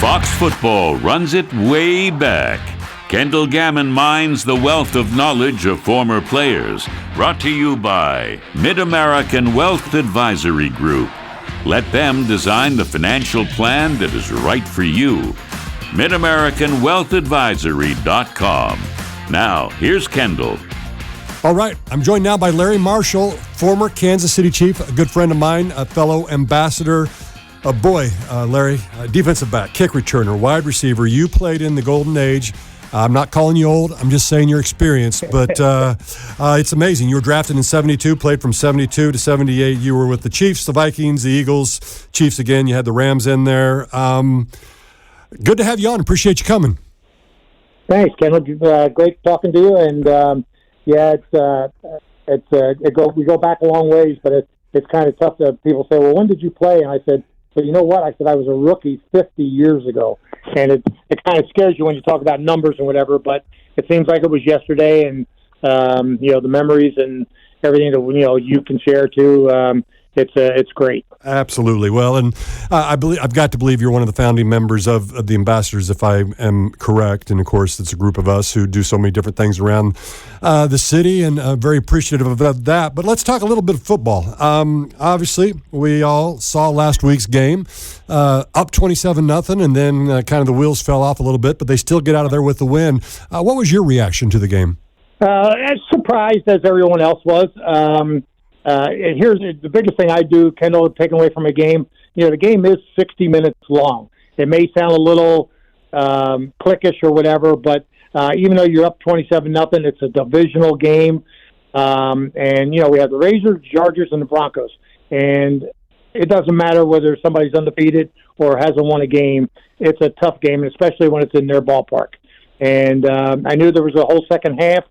Fox Football runs it way back. Kendall Gammon mines the wealth of knowledge of former players. Brought to you by Mid-American Wealth Advisory Group. Let them design the financial plan that is right for you. MidAmericanWealthAdvisory.com. Now, here's Kendall. All right, I'm joined now by Larry Marshall, former Kansas City Chief, a good friend of mine, a fellow ambassador. Larry, defensive back, kick returner, wide receiver. You played in the golden age. I'm not calling you old. I'm just saying you're experienced. But it's amazing. You were drafted in 72, played from 72 to 78. You were with the Chiefs, the Vikings, the Eagles, Chiefs again. You had the Rams in there. Good to have you on. Appreciate you coming. Thanks, Kendall. Great talking to you. And, we go back a long ways, but it's kind of tough that people say, well, when did you play? And I said, well, you know what? I said I was a rookie 50 years ago. And it kind of scares you when you talk about numbers and whatever, but it seems like it was yesterday. And, the memories and everything that, you can share too. It's great. Absolutely. Well, and I've got to believe you're one of the founding members of the Ambassadors, if I am correct. And, of course, it's a group of us who do so many different things around the city, and very appreciative of that. But let's talk a little bit of football. Obviously, we all saw last week's game, up 27-0, and then kind of the wheels fell off a little bit, but they still get out of there with the win. What was your reaction to the game? As surprised as everyone else was. Here's the biggest thing I do, Kendall, taking away from a game. The game is 60 minutes long. It may sound a little cliquish or whatever, but even though you're up 27-0, it's a divisional game. And we have the Razors, Chargers, and the Broncos. And it doesn't matter whether somebody's undefeated or hasn't won a game. It's a tough game, especially when it's in their ballpark. And I knew there was a whole second half.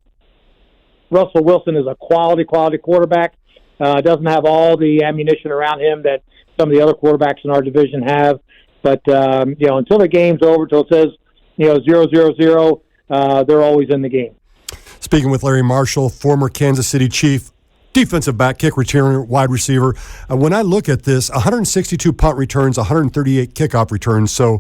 Russell Wilson is a quality quarterback. Doesn't have all the ammunition around him that some of the other quarterbacks in our division have. But, until the game's over, until it says, 0-0-0, they're always in the game. Speaking with Larry Marshall, former Kansas City Chief, defensive back, kick returner, wide receiver. When I look at this, 162 punt returns, 138 kickoff returns. So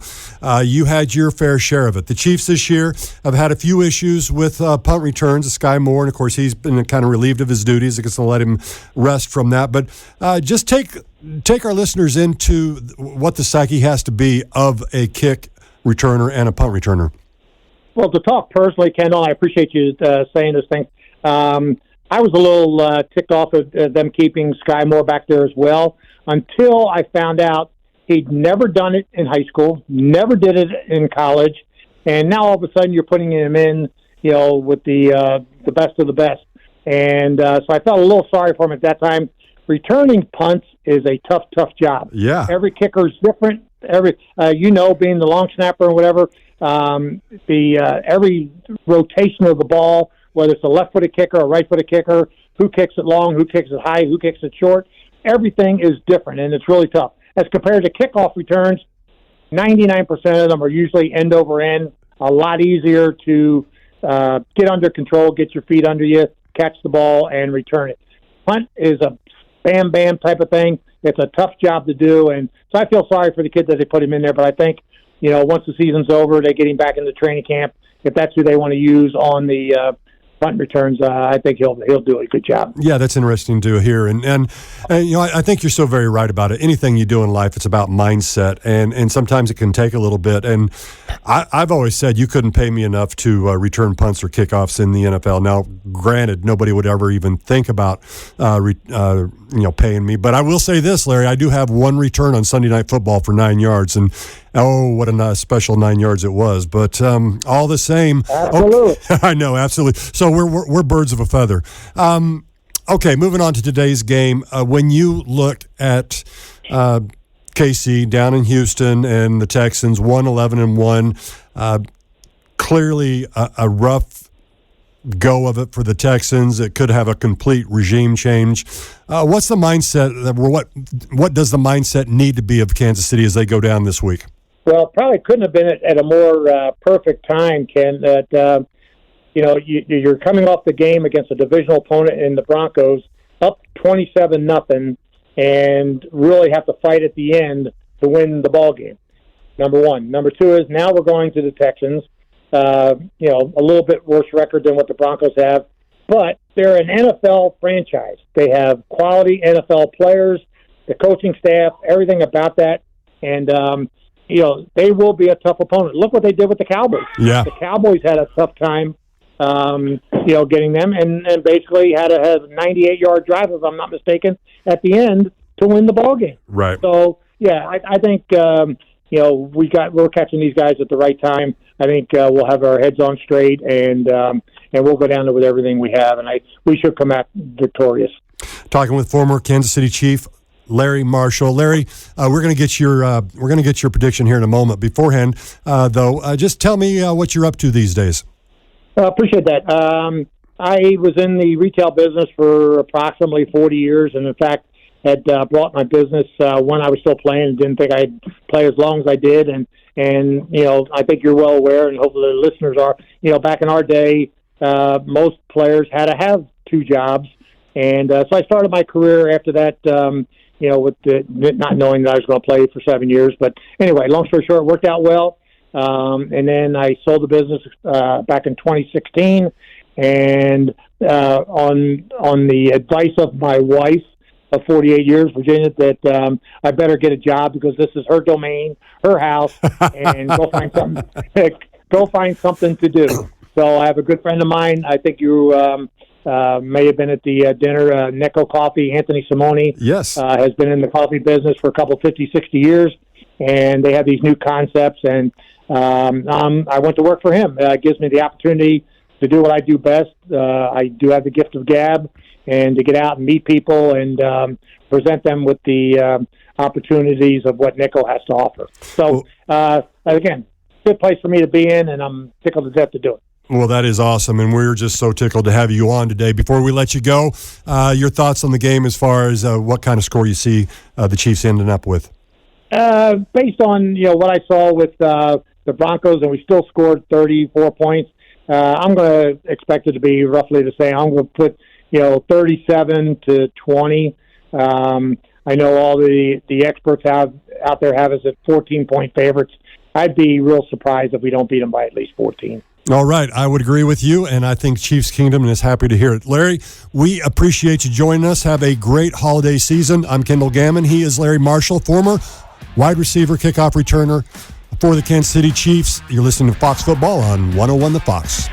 you had your fair share of it. The Chiefs this year have had a few issues with punt returns. Sky Moore, and of course, he's been kind of relieved of his duties. I guess I'll let him rest from that. But just take our listeners into what the psyche has to be of a kick returner and a punt returner. Well, to talk personally, Kendall, I appreciate you saying this thing. I was a little ticked off of them keeping Sky Moore back there as well until I found out he'd never done it in high school, never did it in college, and now all of a sudden you're putting him in, with the best of the best. And so I felt a little sorry for him at that time. Returning punts is a tough job. Yeah. Every kicker is different. Being the long snapper and whatever, every rotation of the ball, whether it's a left-footed kicker or right-footed kicker, who kicks it long, who kicks it high, who kicks it short, everything is different, and it's really tough. As compared to kickoff returns, 99% of them are usually end over end, a lot easier to get under control, get your feet under you, catch the ball, and return it. Punt is a bam-bam type of thing. It's a tough job to do, and so I feel sorry for the kid that they put him in there, but I think, once the season's over, they get him back into training camp. If that's who they want to use on the punt returns, I think he'll do a good job. Yeah, that's interesting to hear, and I think you're so very right about it. Anything you do in life, it's about mindset, and sometimes it can take a little bit. And I've always said you couldn't pay me enough to return punts or kickoffs in the NFL. Now, granted, nobody would ever even think about paying me, but I will say this, Larry, I do have one return on Sunday Night Football for 9 yards, and what a special 9 yards it was. But all the same, absolutely. I know, absolutely. So we're birds of a feather. Okay, moving on to today's game. When you look at KC down in Houston and the Texans, 1-11-1, clearly a rough go of it for the Texans. It could have a complete regime change. What's the mindset? What does the mindset need to be of Kansas City as they go down this week? Well, probably couldn't have been at a more perfect time, Ken. That you're coming off the game against a divisional opponent in the Broncos, up 27-0, and really have to fight at the end to win the ball game. number one. Number two is now we're going to the Texans. A little bit worse record than what the Broncos have, but they're an NFL franchise. They have quality NFL players, the coaching staff, everything about that. And, they will be a tough opponent. Look what they did with the Cowboys. Yeah. The Cowboys had a tough time, getting them and basically had a 98-yard drive, if I'm not mistaken, at the end to win the ball game. Right. So, yeah, I think, we're catching these guys at the right time. I think we'll have our heads on straight, and we'll go down there with everything we have, and we should come out victorious. Talking with former Kansas City Chief Larry Marshall. Larry, we're going to get your prediction here in a moment. Beforehand, though, just tell me what you're up to these days. Appreciate that. I was in the retail business for approximately 40 years, and in fact, had brought my business when I was still playing and didn't think I'd play as long as I did. And I think you're well aware, and hopefully the listeners are, back in our day, most players had to have two jobs. And so I started my career after that, with not knowing that I was going to play for 7 years. But anyway, long story short, it worked out well. And then I sold the business back in 2016. And on the advice of my wife, of 48 years, Virginia, that I better get a job because this is her domain, her house, and go find something to do. So I have a good friend of mine. I think you may have been at the dinner. Necco Coffee, Anthony Simone, yes, has been in the coffee business for a couple 50, 60 years, and they have these new concepts. And I went to work for him. It gives me the opportunity to do what I do best. I do have the gift of gab, and to get out and meet people and present them with the opportunities of what Necco has to offer. So, again, good place for me to be in, and I'm tickled to death to do it. Well, that is awesome, and we're just so tickled to have you on today. Before we let you go, your thoughts on the game as far as what kind of score you see the Chiefs ending up with? Based on what I saw with the Broncos, and we still scored 34 points, I'm going to expect it to be roughly the same. I'm going to put 37-20. I know all the experts out there have us at 14-point favorites. I'd be real surprised if we don't beat them by at least 14. All right. I would agree with you, and I think Chiefs Kingdom is happy to hear it. Larry, we appreciate you joining us. Have a great holiday season. I'm Kendall Gammon. He is Larry Marshall, former wide receiver, kickoff returner for the Kansas City Chiefs. You're listening to Fox Football on 101 The Fox.